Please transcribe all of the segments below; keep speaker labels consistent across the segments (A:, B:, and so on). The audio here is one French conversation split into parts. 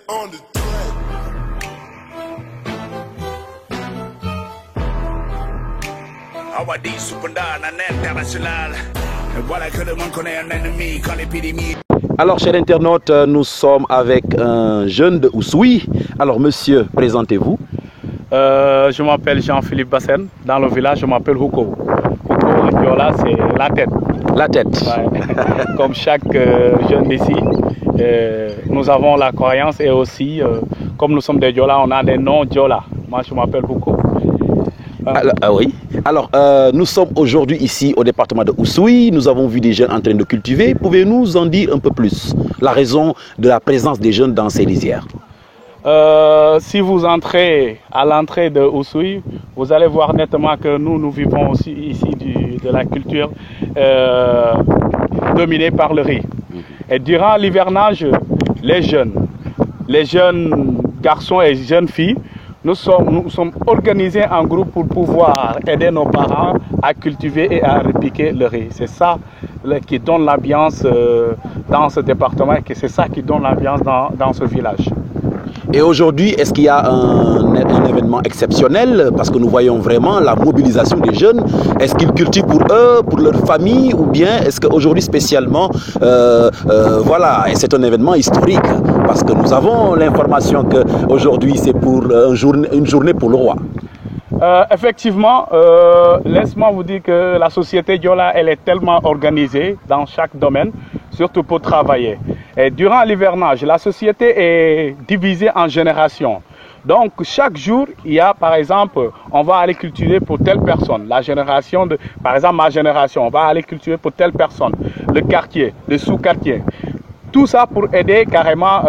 A: on the track. Awadi Supanda, un international. Voilà que le monde connaît un ennemi quand l'épidémie.
B: Alors, chers internautes, nous sommes avec un jeune de Oussouye. Alors, monsieur, présentez-vous.
C: Je m'appelle Jean-Philippe Bassène. Dans le village, je m'appelle Huko. Huko, le Diola, c'est la tête.
B: La tête.
C: Ouais. Comme chaque jeune d'ici, nous avons la croyance et aussi, comme nous sommes des Diola, on a des noms Diola. Moi, je m'appelle Huko.
B: Alors, oui. Alors, nous sommes aujourd'hui ici au département de Oussouye. Nous avons vu des jeunes en train de cultiver. Pouvez-vous nous en dire un peu plus la raison de la présence des jeunes dans ces rizières?
C: Si vous entrez à l'entrée de Oussouye, vous allez voir nettement que nous vivons aussi ici de la culture dominée par le riz. Et durant l'hivernage, les jeunes garçons et jeunes filles, nous sommes organisés en groupe pour pouvoir aider nos parents à cultiver et à repiquer le riz. C'est ça qui donne l'ambiance dans ce département et c'est ça qui donne l'ambiance dans ce village.
B: Et aujourd'hui, est-ce qu'il y a un événement exceptionnel? Parce que nous voyons vraiment la mobilisation des jeunes. Est-ce qu'ils cultivent pour eux, pour leur famille? Ou bien est-ce qu'aujourd'hui spécialement, voilà, et c'est un événement historique? Parce que nous avons l'information qu'aujourd'hui c'est pour une journée pour le roi.
C: Effectivement, laisse-moi vous dire que la société Diola, elle est tellement organisée dans chaque domaine, surtout pour travailler. Et durant l'hivernage, la société est divisée en générations. Donc, chaque jour, il y a, par exemple, on va aller cultiver pour telle personne. La génération de, par exemple, ma génération, on va aller cultiver pour telle personne. Le quartier, le sous-quartier. Tout ça pour aider carrément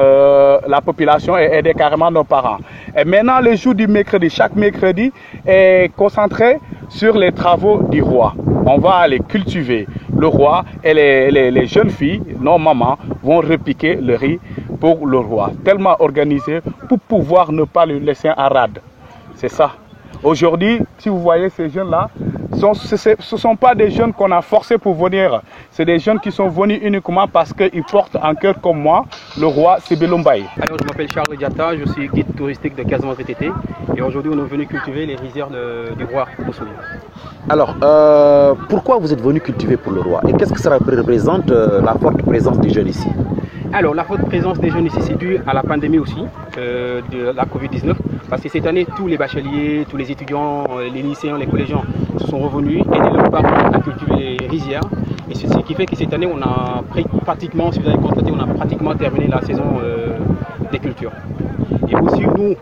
C: la population et aider carrément nos parents. Et maintenant, le jour du mercredi, chaque mercredi est concentré sur les travaux du roi. On va aller cultiver le roi et les jeunes filles, nos mamans, vont repiquer le riz pour le roi. Tellement organisé pour pouvoir ne pas le laisser en rade. C'est ça. Aujourd'hui, si vous voyez ces jeunes-là, ce ne sont pas des jeunes qu'on a forcés pour venir. C'est des jeunes qui sont venus uniquement parce qu'ils portent en cœur comme moi le roi Sibelumbaye.
D: Alors, je m'appelle Charles Diatta, je suis guide touristique de Casamance VTT. Et aujourd'hui, on est venu cultiver les rizières du roi Oussouye.
B: Alors, pourquoi vous êtes venu cultiver pour le roi? Et qu'est-ce que ça représente la forte présence des jeunes ici?
D: Alors, la forte présence des jeunes ici, c'est dû à la pandémie aussi, de la Covid-19. Parce que cette année, tous les bacheliers, tous les étudiants, les lycéens, les collégiens sont revenus aider leurs parents à cultiver les rizières. Et c'est ce qui fait que cette année, on a pratiquement, si vous avez constaté, on a pratiquement terminé la saison des cultures. Et aussi, nous,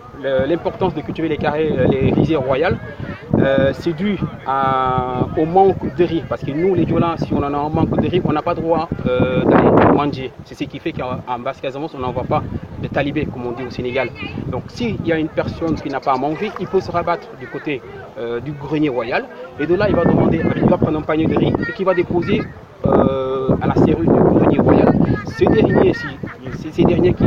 D: l'importance de cultiver les rizières royales, c'est dû au manque de riz. Parce que nous, les Diola, si on en a un manque de riz, on n'a pas droit d'aller manger. C'est ce qui fait qu'en Basse-Casamance, on n'envoie pas de talibé, comme on dit au Sénégal. Donc, s'il y a une personne qui n'a pas à manger, il peut se rabattre du côté du grenier royal. Et de là, il va prendre un panier de riz et qu'il va déposer à la serrure du grenier royal. Ces derniers qui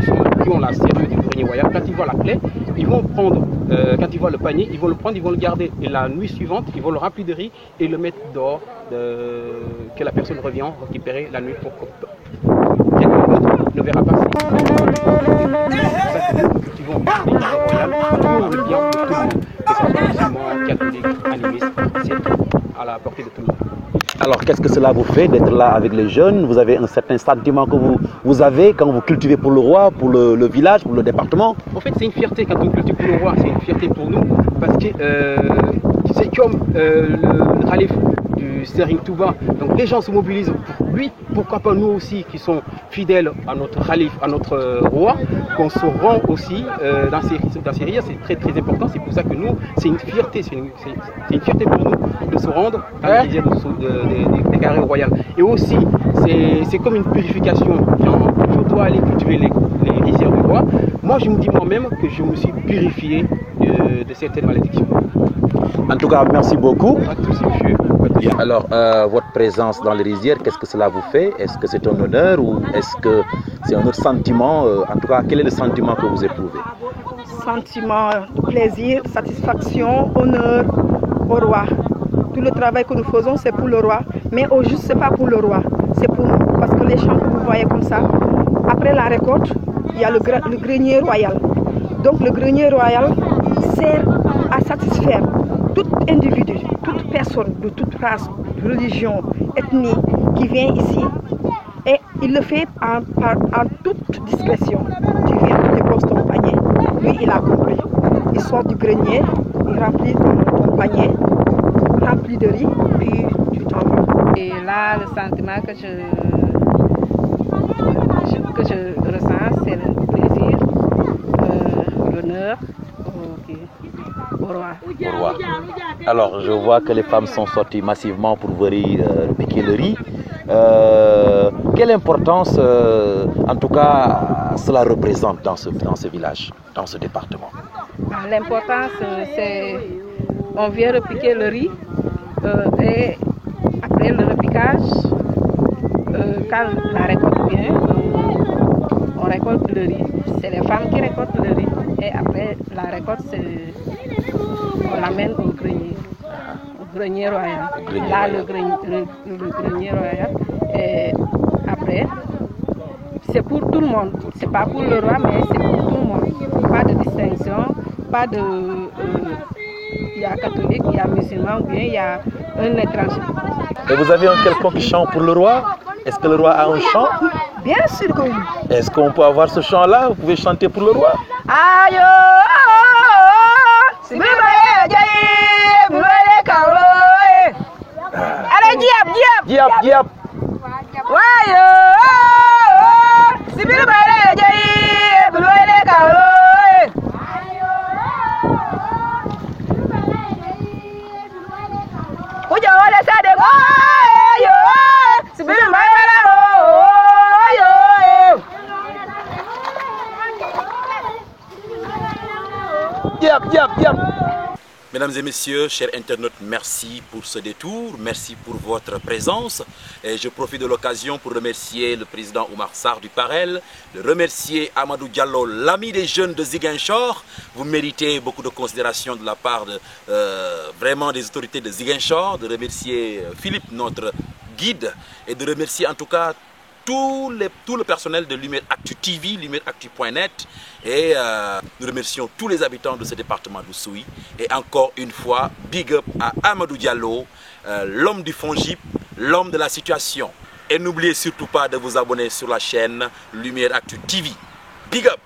D: ont la serrure du grenier royal, quand ils voient la clé, ils vont prendre, quand ils voient le panier, ils vont le prendre, ils vont le garder. Et la nuit suivante, ils vont le remplir de riz et le mettre dehors, que la personne revient récupérer la nuit pour que quelqu'un d'autre ne verra pas. Nous cultivons les rizières royales pour le bien de tout le monde, que ce soit musulman, catholique, animiste, c'est à la portée de tout le monde.
B: Alors, qu'est-ce que cela vous fait d'être là avec les jeunes? Vous avez un certain sentiment que vous avez quand vous cultivez pour le roi, pour le village, pour le département?
D: En fait, c'est une fierté quand on cultive pour le roi, c'est une fierté pour nous, parce que c'est comme le calife du Serigne Touba. Donc les gens se mobilisent pour lui, pourquoi pas nous aussi qui sommes fidèles à notre calife, à notre roi, qu'on se rend aussi dans ces rizières, c'est très très important. C'est pour ça que nous, c'est une fierté, c'est une fierté pour nous de se rendre dans les rizières des carrés royales. Et aussi, c'est comme une purification. Genre, je dois aller cultiver les rizières du roi. Moi, je me dis moi-même que je me suis purifié de certaines malédictions.
B: En tout cas, merci beaucoup.
D: À tous, monsieur.
B: Alors, votre présence dans les rizières, qu'est-ce que cela vous fait? Est-ce que c'est un honneur ou est-ce que c'est un autre sentiment? En tout cas, quel est le sentiment que vous éprouvez?
E: Sentiment, plaisir, satisfaction, honneur au roi. Tout le travail que nous faisons, c'est pour le roi. Mais au juste, ce n'est pas pour le roi, c'est pour nous. Parce que les champs que vous voyez comme ça, après la récolte, il y a le grenier royal. Donc le grenier royal sert à satisfaire tout individu, toute personne de toute race, religion, ethnie qui vient ici. Et il le fait en toute discrétion. Tu viens, tu déposes ton panier. Lui, il a compris. Il sort du grenier, il remplit ton panier, rempli de riz, puis tu t'en vas.
F: Et là, le sentiment que je ressens, c'est le plaisir, l'honneur au roi.
B: Au roi. Alors, je vois que les femmes sont sorties massivement pour venir piquer le riz. Quelle importance, en tout cas, cela représente dans ce village, dans ce département?
F: L'importance, c'est on vient repiquer le riz et après le repiquage, quand la récolte vient, on récolte le riz. C'est les femmes qui récoltent le riz et après la récolte, on l'amène au grenier royal. Là, le grenier royal. Et après, c'est pour tout le monde. C'est pas pour le roi, mais c'est pour tout le monde. Pas de distinction, pas de... il y a catholique, il y a musulman, ou bien il y a un étranger.
B: Et vous avez un quelconque chant pour le roi? Est-ce que le roi a un chant?
E: Bien sûr que oui.
B: Est-ce qu'on peut avoir ce chant-là? Vous pouvez chanter pour le roi?
E: Aïe, allez, diap,
B: Diap, diap. Diap, diap, diap. Mesdames et messieurs, chers internautes, merci pour ce détour, merci pour votre présence. Et je profite de l'occasion pour remercier le président Oumar Sarr du Parel, de remercier Amadou Diallo, l'ami des jeunes de Ziguinchor. Vous méritez beaucoup de considération de la part de, vraiment des autorités de Ziguinchor, de remercier Philippe, notre guide, et de remercier en tout cas tout le personnel de Lumière Actu TV, lumiereactu.net, et nous remercions tous les habitants de ce département d'Oussouye. Et encore une fois, big up à Amadou Diallo, l'homme du FONGIP, l'homme de la situation. Et n'oubliez surtout pas de vous abonner sur la chaîne Lumière Actu TV. Big up!